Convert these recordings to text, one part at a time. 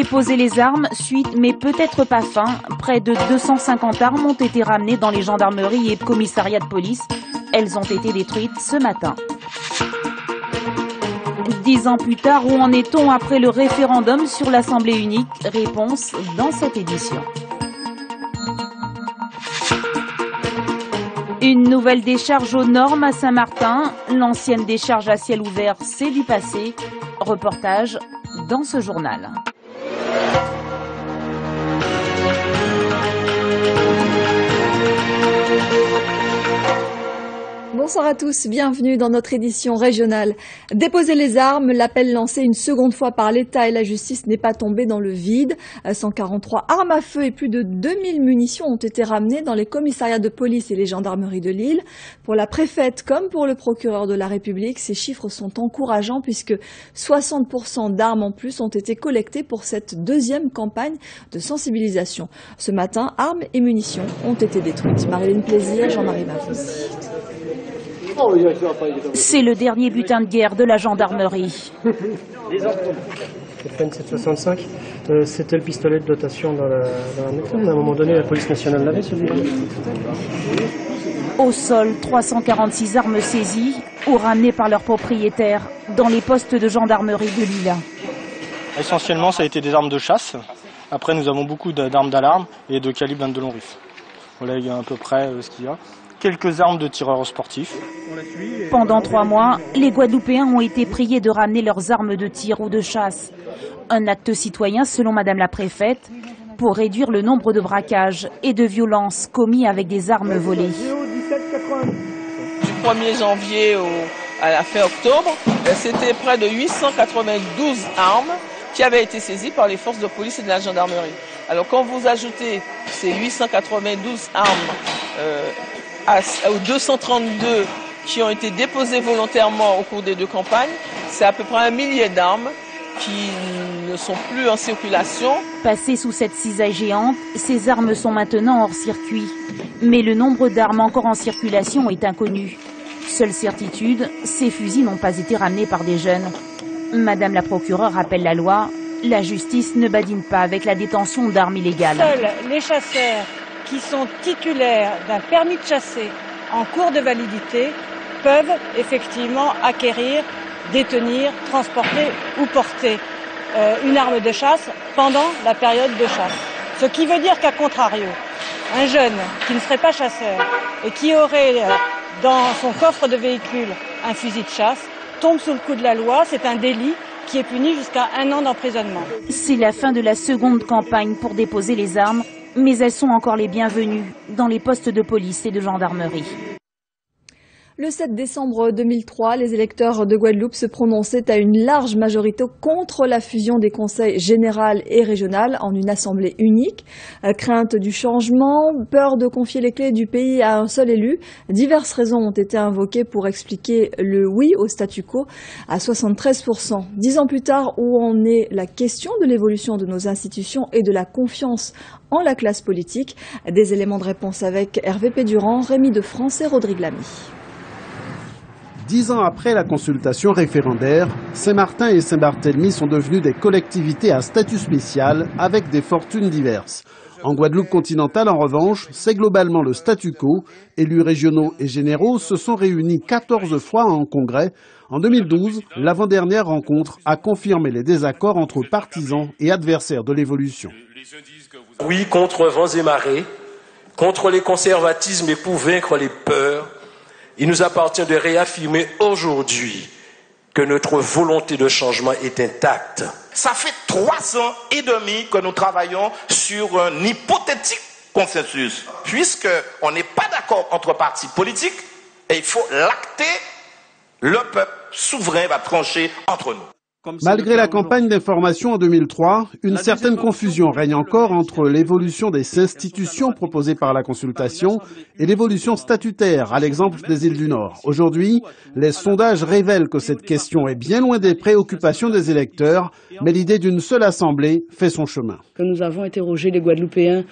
Déposer les armes, suite mais peut-être pas fin. Près de 250 armes ont été ramenées dans les gendarmeries et commissariats de police. Elles ont été détruites ce matin. 10 ans plus tard, où en est-on après le référendum sur l'Assemblée unique? Réponse dans cette édition. Une nouvelle décharge aux normes à Saint-Martin. L'ancienne décharge à ciel ouvert, c'est du passé. Reportage dans ce journal. Bonsoir à tous, bienvenue dans notre édition régionale. Déposer les armes, l'appel lancé une seconde fois par l'État et la justice n'est pas tombé dans le vide. 143 armes à feu et plus de 2000 munitions ont été ramenées dans les commissariats de police et les gendarmeries de Lille. Pour la préfète comme pour le procureur de la République, ces chiffres sont encourageants puisque 60% d'armes en plus ont été collectées pour cette deuxième campagne de sensibilisation. Ce matin, armes et munitions ont été détruites. Marilyn Plaisir, Jean-Marie Mavouzi. C'est le dernier butin de guerre de la gendarmerie. FN 765, c'était le pistolet de dotation dans la méthode. À un moment donné, la police nationale l'avait, celui-là. Au sol, 346 armes saisies ou ramenées par leurs propriétaires dans les postes de gendarmerie de Lille. Essentiellement, ça a été des armes de chasse. Après, nous avons beaucoup d'armes d'alarme et de calibre 22 long rifle. Voilà, il y a à peu près ce qu'il y a. Quelques armes de tireurs sportifs. Pendant 3 mois, les Guadeloupéens ont été priés de ramener leurs armes de tir ou de chasse. Un acte citoyen, selon Madame la préfète, pour réduire le nombre de braquages et de violences commis avec des armes volées. Du 1er janvier à la fin octobre, c'était près de 892 armes qui avaient été saisies par les forces de police et de la gendarmerie. Alors quand vous ajoutez ces 892 armes aux 232 qui ont été déposées volontairement au cours des 2 campagnes, c'est à peu près 1 millier d'armes qui ne sont plus en circulation. Passées sous cette cisaille géante, ces armes sont maintenant hors circuit. Mais le nombre d'armes encore en circulation est inconnu. Seule certitude, ces fusils n'ont pas été ramenés par des jeunes. Madame la procureure rappelle la loi, la justice ne badine pas avec la détention d'armes illégales. Seuls les chasseurs qui sont titulaires d'un permis de chasser en cours de validité peuvent effectivement acquérir, détenir, transporter ou porter une arme de chasse pendant la période de chasse. Ce qui veut dire qu'à contrario, un jeune qui ne serait pas chasseur et qui aurait dans son coffre de véhicule un fusil de chasse tombe sous le coup de la loi, c'est un délit qui est puni jusqu'à 1 an d'emprisonnement. C'est la fin de la seconde campagne pour déposer les armes, mais elles sont encore les bienvenues dans les postes de police et de gendarmerie. Le 7 décembre 2003, les électeurs de Guadeloupe se prononçaient à une large majorité contre la fusion des conseils général et régional en une assemblée unique. Crainte du changement, peur de confier les clés du pays à un seul élu, diverses raisons ont été invoquées pour expliquer le oui au statu quo à 73%. 10 ans plus tard, où en est la question de l'évolution de nos institutions et de la confiance en la classe politique? Des éléments de réponse avec Hervé Pédurand, Rémi de France et Rodrigue Lamy. 10 ans après la consultation référendaire, Saint-Martin et Saint-Barthélemy sont devenus des collectivités à statut spécial avec des fortunes diverses. En Guadeloupe continentale, en revanche, c'est globalement le statu quo. Élus régionaux et généraux se sont réunis 14 fois en congrès. En 2012, l'avant-dernière rencontre a confirmé les désaccords entre partisans et adversaires de l'évolution. Oui, contre vents et marées, contre les conservatismes et pour vaincre les peurs, il nous appartient de réaffirmer aujourd'hui que notre volonté de changement est intacte. Ça fait 3 ans et demi que nous travaillons sur un hypothétique consensus. Puisqu'on n'est pas d'accord entre partis politiques, et il faut l'acter, le peuple souverain va trancher entre nous. Malgré la campagne d'information en 2003, une certaine confusion règne encore entre l'évolution des institutions proposées par la consultation et l'évolution statutaire, à l'exemple des îles du Nord. Aujourd'hui, les sondages révèlent que cette question est bien loin des préoccupations des électeurs, mais l'idée d'une seule assemblée fait son chemin. Nous avons interrogé les Guadeloupéens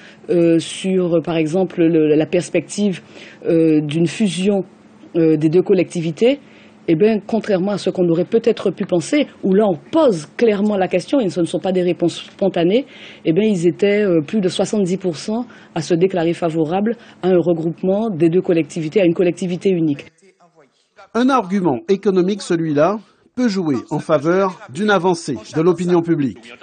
sur, par exemple, la perspective d'une fusion des 2 collectivités. eh bien, contrairement à ce qu'on aurait peut-être pu penser, où là on pose clairement la question et ce ne sont pas des réponses spontanées, eh bien, ils étaient plus de 70% à se déclarer favorables à un regroupement des deux collectivités, à une collectivité unique. Un argument économique, celui-là, peut jouer en faveur d'une avancée de l'opinion publique.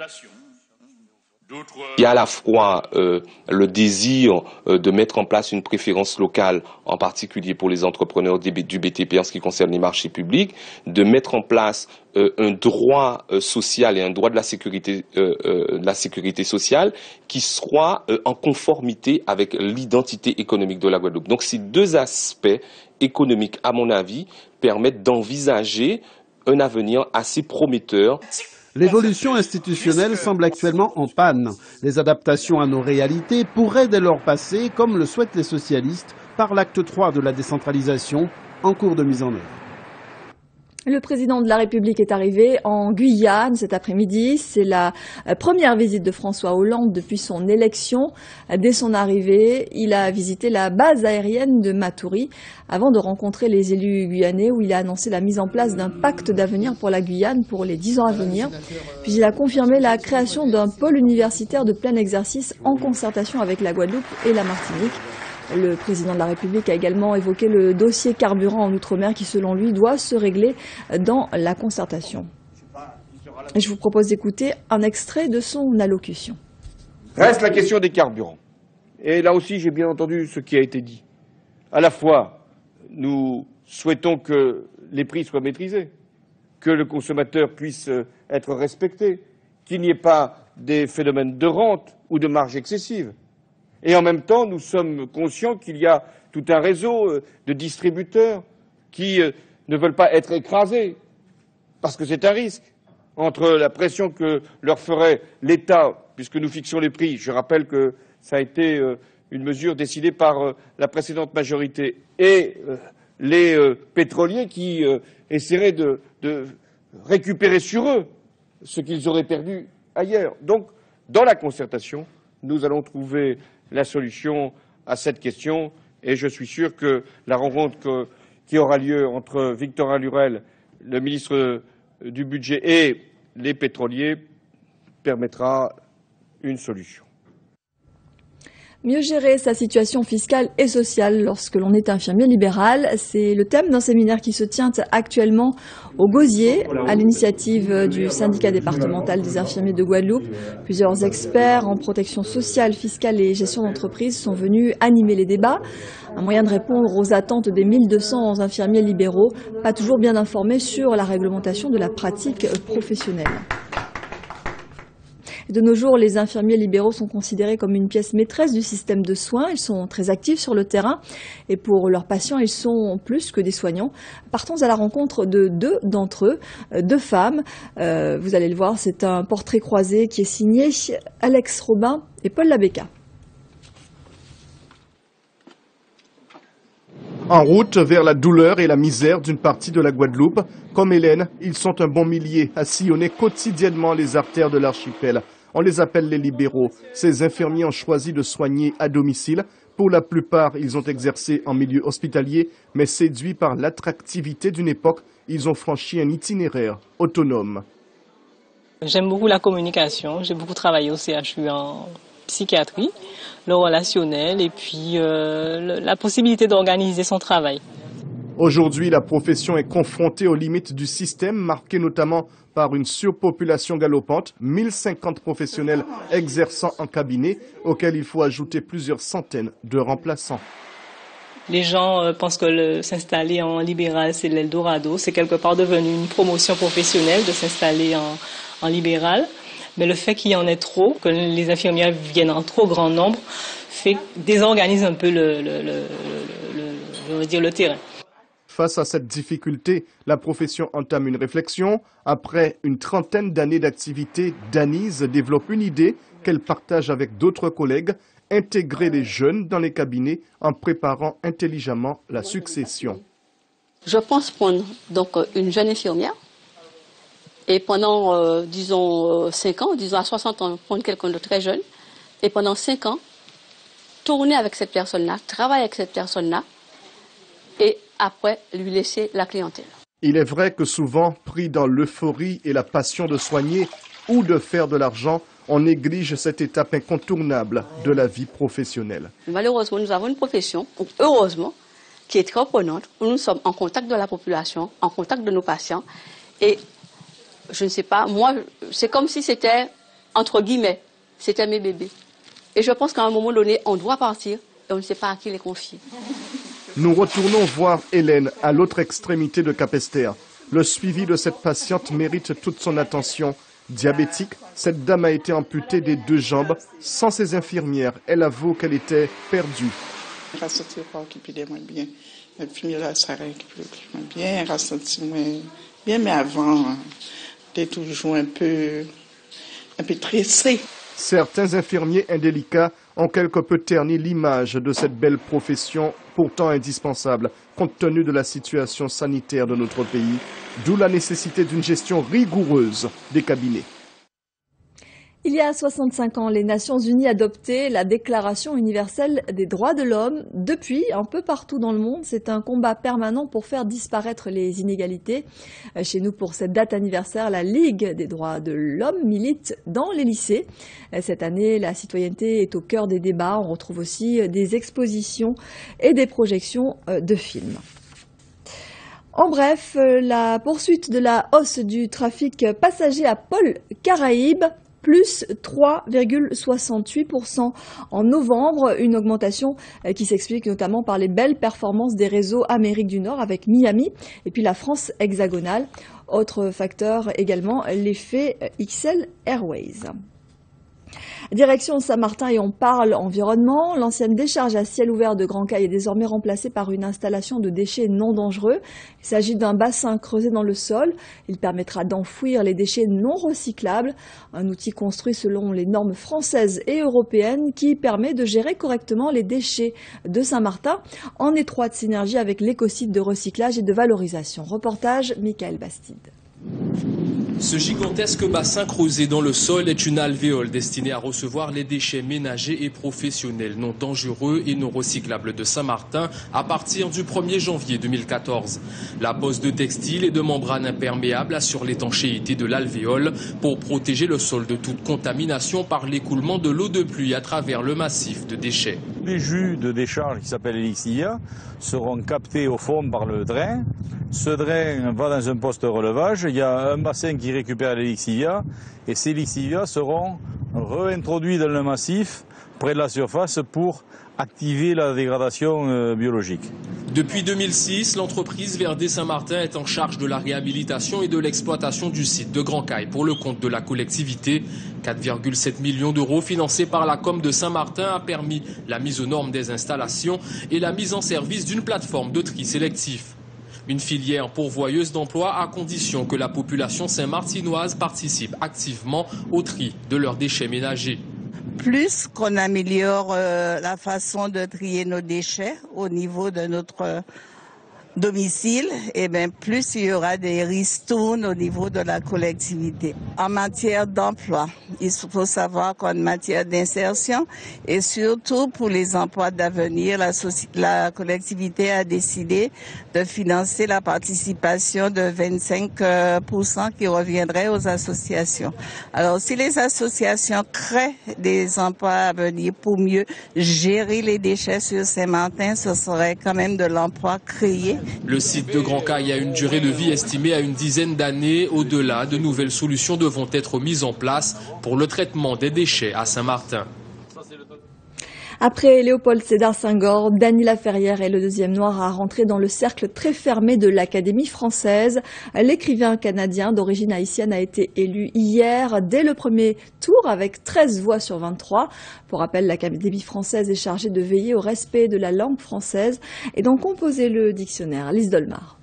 Il y a à la fois le désir de mettre en place une préférence locale, en particulier pour les entrepreneurs du BTP en ce qui concerne les marchés publics, de mettre en place un droit social et un droit de la sécurité sociale qui soit en conformité avec l'identité économique de la Guadeloupe. Donc ces deux aspects économiques, à mon avis, permettent d'envisager un avenir assez prometteur. L'évolution institutionnelle semble actuellement en panne. Les adaptations à nos réalités pourraient dès lors passer, comme le souhaitent les socialistes, par l'acte 3 de la décentralisation en cours de mise en œuvre. Le président de la République est arrivé en Guyane cet après-midi. C'est la première visite de François Hollande depuis son élection. Dès son arrivée, il a visité la base aérienne de Matoury avant de rencontrer les élus guyanais où il a annoncé la mise en place d'un pacte d'avenir pour la Guyane pour les 10 ans à venir. Puis il a confirmé la création d'un pôle universitaire de plein exercice en concertation avec la Guadeloupe et la Martinique. Le président de la République a également évoqué le dossier carburant en Outre-mer qui, selon lui, doit se régler dans la concertation. Et je vous propose d'écouter un extrait de son allocution. Reste la question des carburants. Et là aussi, j'ai bien entendu ce qui a été dit. À la fois, nous souhaitons que les prix soient maîtrisés, que le consommateur puisse être respecté, qu'il n'y ait pas des phénomènes de rente ou de marge excessive. Et en même temps, nous sommes conscients qu'il y a tout un réseau de distributeurs qui ne veulent pas être écrasés, parce que c'est un risque, entre la pression que leur ferait l'État, puisque nous fixons les prix. Je rappelle que ça a été une mesure décidée par la précédente majorité, et les pétroliers qui essaieraient de récupérer sur eux ce qu'ils auraient perdu ailleurs. Donc, dans la concertation, nous allons trouver la solution à cette question et je suis sûr que la rencontre qui aura lieu entre Victorin Lurel, le ministre du Budget, et les pétroliers permettra une solution. Mieux gérer sa situation fiscale et sociale lorsque l'on est infirmier libéral, c'est le thème d'un séminaire qui se tient actuellement au Gosier, à l'initiative du syndicat départemental des infirmiers de Guadeloupe. Plusieurs experts en protection sociale, fiscale et gestion d'entreprise sont venus animer les débats. Un moyen de répondre aux attentes des 1200 infirmiers libéraux, pas toujours bien informés sur la réglementation de la pratique professionnelle. De nos jours, les infirmiers libéraux sont considérés comme une pièce maîtresse du système de soins. Ils sont très actifs sur le terrain et pour leurs patients, ils sont plus que des soignants. Partons à la rencontre de deux d'entre eux, deux femmes. Vous allez le voir, c'est un portrait croisé qui est signé Alex Robin et Paul Labeka. En route vers la douleur et la misère d'une partie de la Guadeloupe, comme Hélène, ils sont un bon millier à sillonner quotidiennement les artères de l'archipel. On les appelle les libéraux. Ces infirmiers ont choisi de soigner à domicile. Pour la plupart, ils ont exercé en milieu hospitalier, mais séduits par l'attractivité d'une époque, ils ont franchi un itinéraire autonome. J'aime beaucoup la communication. J'ai beaucoup travaillé au CHU en psychiatrie, le relationnel et puis la possibilité d'organiser son travail. Aujourd'hui, la profession est confrontée aux limites du système, marqué notamment par une surpopulation galopante, 1050 professionnels exerçant en cabinet, auxquels il faut ajouter plusieurs centaines de remplaçants. Les gens pensent que s'installer en libéral, c'est l'Eldorado. C'est quelque part devenu une promotion professionnelle de s'installer en libéral. Mais le fait qu'il y en ait trop, que les infirmières viennent en trop grand nombre, désorganise un peu le terrain. Face à cette difficulté, la profession entame une réflexion. Après une trentaine d'années d'activité, Danise développe une idée qu'elle partage avec d'autres collègues, intégrer les jeunes dans les cabinets en préparant intelligemment la succession. Je pense prendre donc une jeune infirmière et pendant, disons, 5 ans, disons à 60 ans, prendre quelqu'un de très jeune et pendant 5 ans, tourner avec cette personne-là, travailler avec cette personne-là et après lui laisser la clientèle. Il est vrai que souvent, pris dans l'euphorie et la passion de soigner ou de faire de l'argent, on néglige cette étape incontournable de la vie professionnelle. Malheureusement, nous avons une profession, heureusement, qui est très prenante, où nous sommes en contact de la population, en contact de nos patients. Et je ne sais pas, moi, c'est comme si c'était, entre guillemets, c'était mes bébés. Et je pense qu'à un moment donné, on doit partir et on ne sait pas à qui les confier. Nous retournons voir Hélène à l'autre extrémité de Capesterre. Le suivi de cette patiente mérite toute son attention. Diabétique, cette dame a été amputée des 2 jambes. Sans ses infirmières, elle avoue qu'elle était perdue. Elle a senti pas occupée de moi bien. Elle finit là, ça récupère bien. Elle a senti bien, mais avant, elle était toujours un peu stressée. Certains infirmiers indélicats ont quelque peu terni l'image de cette belle profession, pourtant indispensable, compte tenu de la situation sanitaire de notre pays, d'où la nécessité d'une gestion rigoureuse des cabinets. Il y a 65 ans, les Nations Unies adoptaient la Déclaration universelle des droits de l'homme. Depuis, un peu partout dans le monde, c'est un combat permanent pour faire disparaître les inégalités. Chez nous, pour cette date anniversaire, la Ligue des droits de l'homme milite dans les lycées. Cette année, la citoyenneté est au cœur des débats. On retrouve aussi des expositions et des projections de films. En bref, la poursuite de la hausse du trafic passager à Pôle Caraïbes, plus 3,68% en novembre, une augmentation qui s'explique notamment par les belles performances des réseaux Amérique du Nord avec Miami et puis la France hexagonale. Autre facteur également, l'effet XL Airways. Direction Saint-Martin et on parle environnement. L'ancienne décharge à ciel ouvert de Grand Cail est désormais remplacée par une installation de déchets non dangereux. Il s'agit d'un bassin creusé dans le sol. Il permettra d'enfouir les déchets non recyclables. Un outil construit selon les normes françaises et européennes qui permet de gérer correctement les déchets de Saint-Martin en étroite synergie avec l'écosite de recyclage et de valorisation. Reportage Michael Bastide. Ce gigantesque bassin creusé dans le sol est une alvéole destinée à recevoir les déchets ménagers et professionnels non dangereux et non recyclables de Saint-Martin à partir du 1er janvier 2014. La pose de textiles et de membranes imperméables assure l'étanchéité de l'alvéole pour protéger le sol de toute contamination par l'écoulement de l'eau de pluie à travers le massif de déchets. Les jus de décharge qui s'appellent Elixia seront captés au fond par le drain. Ce drain va dans un poste de relevage. Il y a un bassin qui récupère les lixivias et ces lixivias seront réintroduits dans le massif près de la surface pour activer la dégradation biologique. Depuis 2006, l'entreprise Verdé Saint-Martin est en charge de la réhabilitation et de l'exploitation du site de Grand Cail pour le compte de la collectivité. 4,7 millions d'euros financés par la Com de Saint-Martin a permis la mise aux normes des installations et la mise en service d'une plateforme de tri sélectif. Une filière pourvoyeuse d'emplois à condition que la population saint-martinoise participe activement au tri de leurs déchets ménagers. Plus qu'on améliore la façon de trier nos déchets au niveau de notre domicile, et bien plus il y aura des ristournes au niveau de la collectivité. En matière d'emploi, il faut savoir qu'en matière d'insertion et surtout pour les emplois d'avenir, la collectivité a décidé de financer la participation de 25% qui reviendrait aux associations. Alors si les associations créent des emplois à venir pour mieux gérer les déchets sur Saint-Martin, ce serait quand même de l'emploi créé. Le site de Grand Cail a une durée de vie estimée à une dizaine d'années. Au-delà, de nouvelles solutions devront être mises en place pour le traitement des déchets à Saint-Martin. Après Léopold Sédar Senghor, Dany Laferrière est le deuxième noir à rentrer dans le cercle très fermé de l'Académie française. L'écrivain canadien d'origine haïtienne a été élu hier dès le premier tour avec 13 voix sur 23. Pour rappel, l'Académie française est chargée de veiller au respect de la langue française et d'en composer le dictionnaire. Lise Dolmar.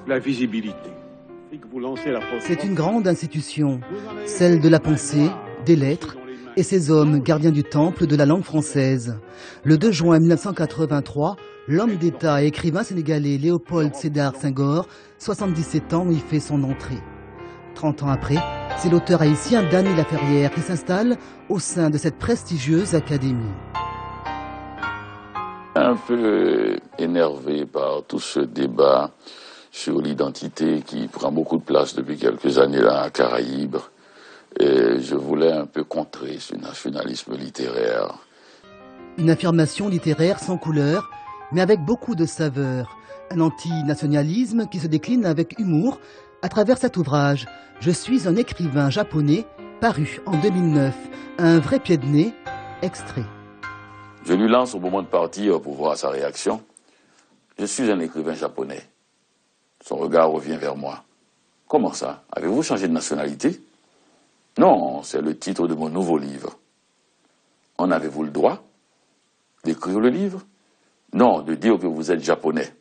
La visibilité. C'est une grande institution, celle de la pensée, des lettres, et ces hommes, gardiens du temple de la langue française. Le 2 juin 1983, l'homme d'État et écrivain sénégalais Léopold Sédar Senghor, 77 ans, y fait son entrée. 30 ans après, c'est l'auteur haïtien Dany Laferrière qui s'installe au sein de cette prestigieuse académie. Un peu énervé par tout ce débat sur l'identité qui prend beaucoup de place depuis quelques années là à Caraïbes. Et je voulais un peu contrer ce nationalisme littéraire. Une affirmation littéraire sans couleur, mais avec beaucoup de saveur. Un antinationalisme qui se décline avec humour à travers cet ouvrage. Je suis un écrivain japonais, paru en 2009. Un vrai pied de nez, extrait. Je lui lance au moment de partir pour voir sa réaction. Je suis un écrivain japonais. Son regard revient vers moi. Comment ça? Avez-vous changé de nationalité? Non, c'est le titre de mon nouveau livre. En avez-vous le droit d'écrire le livre? Non, de dire que vous êtes japonais.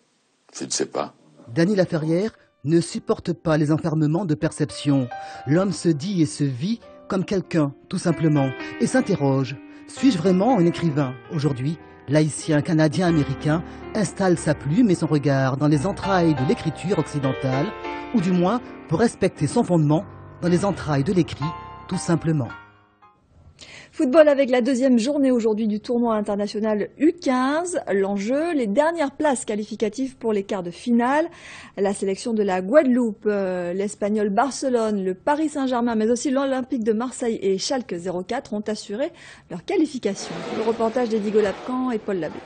Je ne sais pas. Dany Laferrière ne supporte pas les enfermements de perception. L'homme se dit et se vit comme quelqu'un, tout simplement, et s'interroge. Suis-je vraiment un écrivain? Aujourd'hui, l'haïtien canadien-américain installe sa plume et son regard dans les entrailles de l'écriture occidentale, ou du moins, pour respecter son fondement, dans les entrailles de l'écrit, tout simplement. Football avec la deuxième journée aujourd'hui du tournoi international U15. L'enjeu, les dernières places qualificatives pour les quarts de finale. La sélection de la Guadeloupe, l'Espagnol Barcelone, le Paris Saint-Germain, mais aussi l'Olympique de Marseille et Schalke 04 ont assuré leur qualification. Le reportage d'Eddie Golapcan et Paul Labec.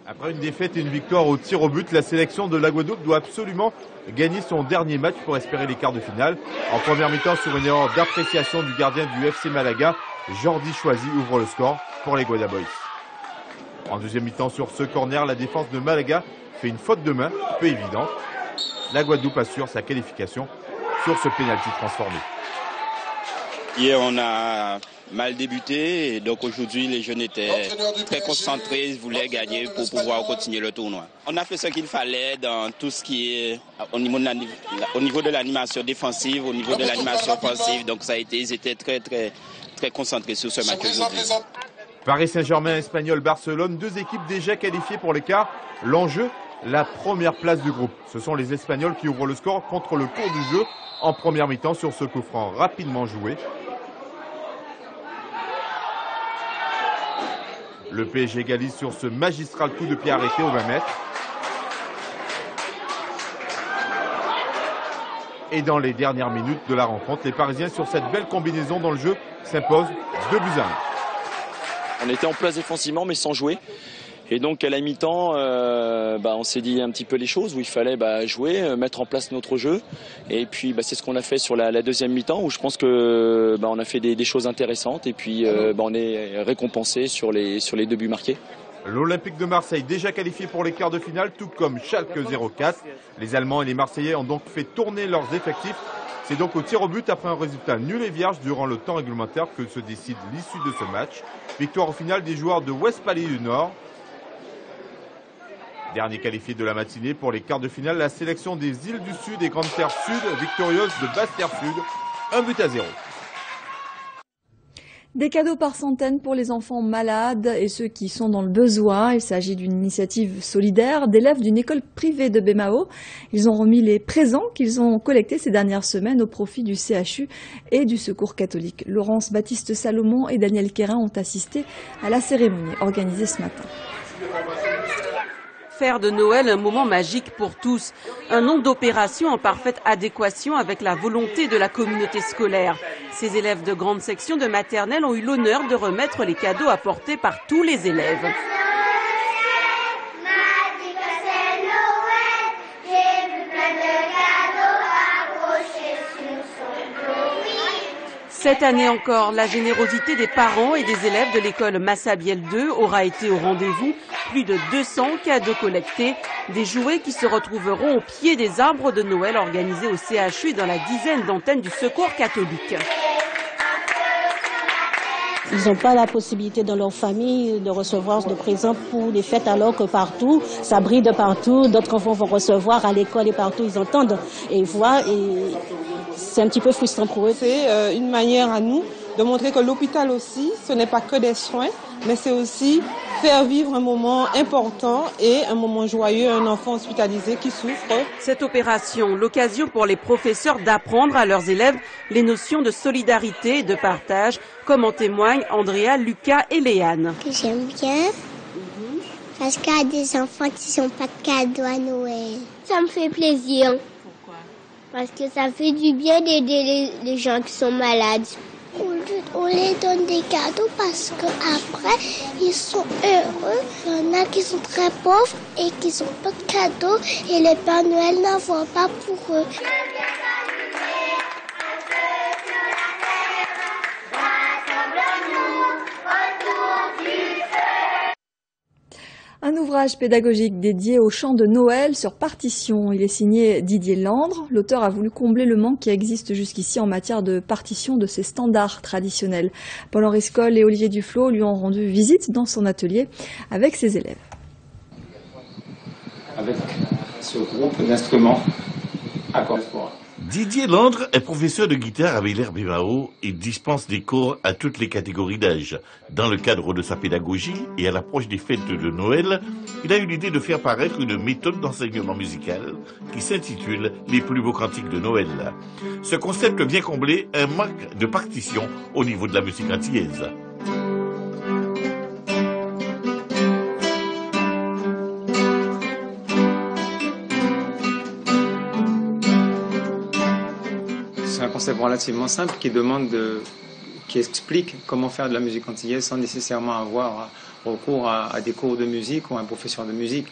Après une défaite et une victoire au tir au but, la sélection de la Guadeloupe doit absolument gagner son dernier match pour espérer les quarts de finale. En première mi-temps, sur une erreur d'appréciation du gardien du FC Malaga, Jordi Choisy ouvre le score pour les Guadaboys. En deuxième mi-temps, sur ce corner, la défense de Malaga fait une faute de main peu évidente. La Guadeloupe assure sa qualification sur ce pénalty transformé. Hier, on a mal débuté et donc aujourd'hui, les jeunes étaient très concentrés, ils voulaient gagner pour pouvoir continuer le tournoi. On a fait ce qu'il fallait dans tout ce qui est au niveau de l'animation défensive, au niveau de l'animation offensive. Donc ça a été, ils étaient très concentrés sur ce match aujourd'hui. Paris Saint-Germain, Espagnol, Barcelone, deux équipes déjà qualifiées pour les quarts. L'enjeu, la première place du groupe. Ce sont les Espagnols qui ouvrent le score contre le cours du jeu en première mi-temps sur ce coup franc rapidement joué. Le PSG égalise sur ce magistral coup de pied arrêté au 20 mètres. Et dans les dernières minutes de la rencontre, les Parisiens, sur cette belle combinaison dans le jeu, s'imposent 2-1. On était en place défensivement mais sans jouer. Et donc à la mi-temps, on s'est dit un petit peu les choses où il fallait jouer, mettre en place notre jeu. Et puis c'est ce qu'on a fait sur la deuxième mi-temps où je pense que on a fait des choses intéressantes et puis on est récompensé sur les 2 buts marqués. L'Olympique de Marseille déjà qualifié pour les quarts de finale, tout comme Schalke 04. Les Allemands et les Marseillais ont donc fait tourner leurs effectifs. C'est donc au tir au but après un résultat nul et vierge durant le temps réglementaire que se décide l'issue de ce match. Victoire au final des joueurs de Westphalie du Nord. Dernier qualifié de la matinée pour les quarts de finale, la sélection des îles du Sud et Grande Terre Sud, victorieuse de Basse Terre Sud, 1-0. Des cadeaux par centaines pour les enfants malades et ceux qui sont dans le besoin. Il s'agit d'une initiative solidaire d'élèves d'une école privée de Bémao. Ils ont remis les présents qu'ils ont collectés ces dernières semaines au profit du CHU et du Secours catholique. Laurence Baptiste Salomon et Daniel Quérin ont assisté à la cérémonie organisée ce matin. Faire de Noël un moment magique pour tous. Un nombre d'opérations en parfaite adéquation avec la volonté de la communauté scolaire. Ces élèves de grande section de maternelle ont eu l'honneur de remettre les cadeaux apportés par tous les élèves. Cette année encore, la générosité des parents et des élèves de l'école Massabielle 2 aura été au rendez-vous. Plus de 200 cadeaux collectés, des jouets qui se retrouveront au pied des arbres de Noël organisés au CHU et dans la dizaine d'antennes du Secours catholique. Ils n'ont pas la possibilité dans leur famille de recevoir de présents pour les fêtes alors que partout, ça brille de partout, d'autres enfants vont recevoir à l'école et partout ils entendent et voient et c'est un petit peu frustrant pour eux. C'est une manière à nous de montrer que l'hôpital aussi, ce n'est pas que des soins, mais c'est aussi faire vivre un moment important et un moment joyeux à un enfant hospitalisé qui souffre. Cette opération, l'occasion pour les professeurs d'apprendre à leurs élèves les notions de solidarité et de partage, comme en témoignent Andrea, Lucas et Léane. J'aime bien, parce qu'il y a des enfants qui n'ont pas de cadeaux à Noël. Ça me fait plaisir. Pourquoi? Parce que ça fait du bien d'aider les gens qui sont malades. On les donne des cadeaux parce qu'après, ils sont heureux. Il y en a qui sont très pauvres et qui n'ont pas de cadeaux et les Pères Noël n'en voient pas pour eux. Un ouvrage pédagogique dédié au chant de Noël sur partition. Il est signé Didier Landre. L'auteur a voulu combler le manque qui existe jusqu'ici en matière de partition de ces standards traditionnels. Paul-Henri Scoll et Olivier Duflot lui ont rendu visite dans son atelier avec ses élèves. Avec ce groupe d'instruments accords. Didier Landre est professeur de guitare à Villers-Bémao et dispense des cours à toutes les catégories d'âge. Dans le cadre de sa pédagogie et à l'approche des fêtes de Noël, il a eu l'idée de faire paraître une méthode d'enseignement musical qui s'intitule « Les plus beaux cantiques de Noël ». Ce concept vient combler un manque de partition au niveau de la musique antillaise. C'est un concept relativement simple qui explique comment faire de la musique antillaise sans nécessairement avoir recours à des cours de musique ou à un professeur de musique.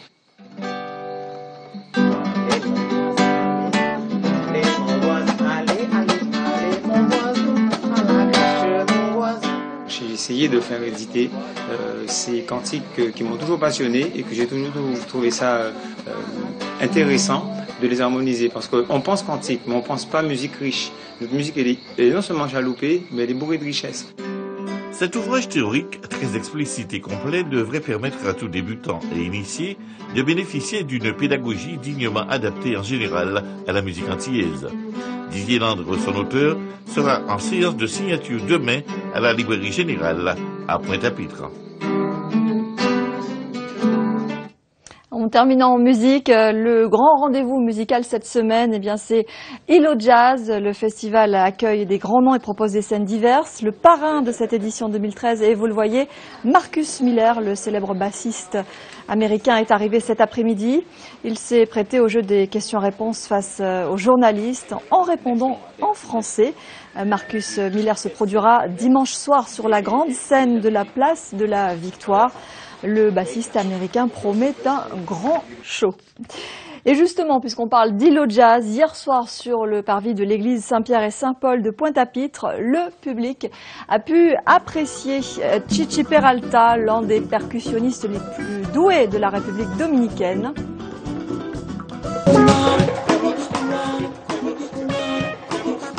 J'ai essayé de faire éditer ces cantiques qui m'ont toujours passionné et que j'ai toujours trouvé ça intéressant de les harmoniser, parce qu'on pense cantique, mais on ne pense pas musique riche. Notre musique, elle est non seulement chaloupée, mais elle est bourrée de richesse. Cet ouvrage théorique, très explicite et complet, devrait permettre à tout débutant et initié de bénéficier d'une pédagogie dignement adaptée en général à la musique antillaise. Didier Landre, son auteur, sera en séance de signature demain à la librairie générale à Pointe-à-Pitre. En terminant en musique, le grand rendez-vous musical cette semaine, eh bien c'est Îlot Jazz. Le festival accueille des grands noms et propose des scènes diverses. Le parrain de cette édition 2013 est, vous le voyez, Marcus Miller, le célèbre bassiste américain, est arrivé cet après-midi. Il s'est prêté au jeu des questions-réponses face aux journalistes en répondant en français. Marcus Miller se produira dimanche soir sur la grande scène de la place de la Victoire. Le bassiste américain promet un grand show. Et justement, puisqu'on parle d'Îlot Jazz, hier soir sur le parvis de l'église Saint-Pierre et Saint-Paul de Pointe-à-Pitre, le public a pu apprécier Chichi Peralta, l'un des percussionnistes les plus doués de la République dominicaine.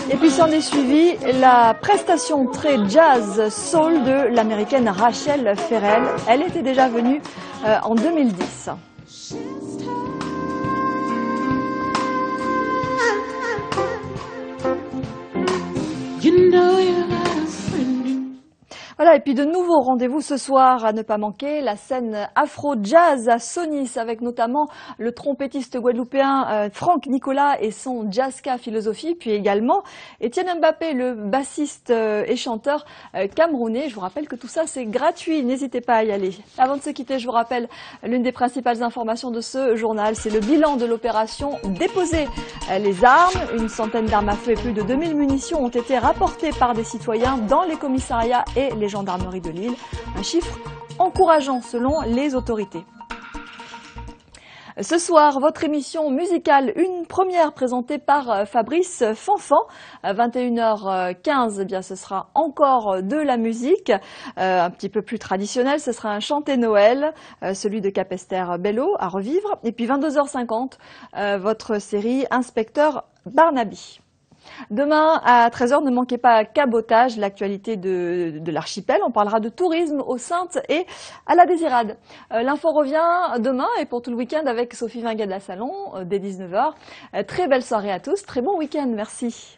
Et puis s'en est suivi la prestation très jazz soul de l'américaine Rachel Ferrell. Elle était déjà venue en 2010. Voilà, et puis de nouveaux rendez-vous ce soir à ne pas manquer, la scène afro-jazz à Sonis avec notamment le trompettiste guadeloupéen Franck Nicolas et son Jazzka Philosophie, puis également Étienne Mbappé, le bassiste et chanteur camerounais. Je vous rappelle que tout ça c'est gratuit, n'hésitez pas à y aller. Avant de se quitter, je vous rappelle l'une des principales informations de ce journal, c'est le bilan de l'opération Déposer les armes. Une centaine d'armes à feu et plus de 2000 munitions ont été rapportées par des citoyens dans les commissariats et les gendarmeries de Lille, un chiffre encourageant selon les autorités. Ce soir, votre émission musicale, une première présentée par Fabrice Fanfan. À 21h15, eh bien, ce sera encore de la musique, un petit peu plus traditionnelle. Ce sera un chanté Noël, celui de Capester Bello à revivre. Et puis 22h50, votre série Inspecteur Barnaby. Demain à 13h, ne manquez pas Cabotage, l'actualité de l'archipel. On parlera de tourisme aux Saintes et à la Désirade. L'info revient demain et pour tout le week-end avec Sophie Vinguet de la Salon dès 19h. Très belle soirée à tous, très bon week-end, merci.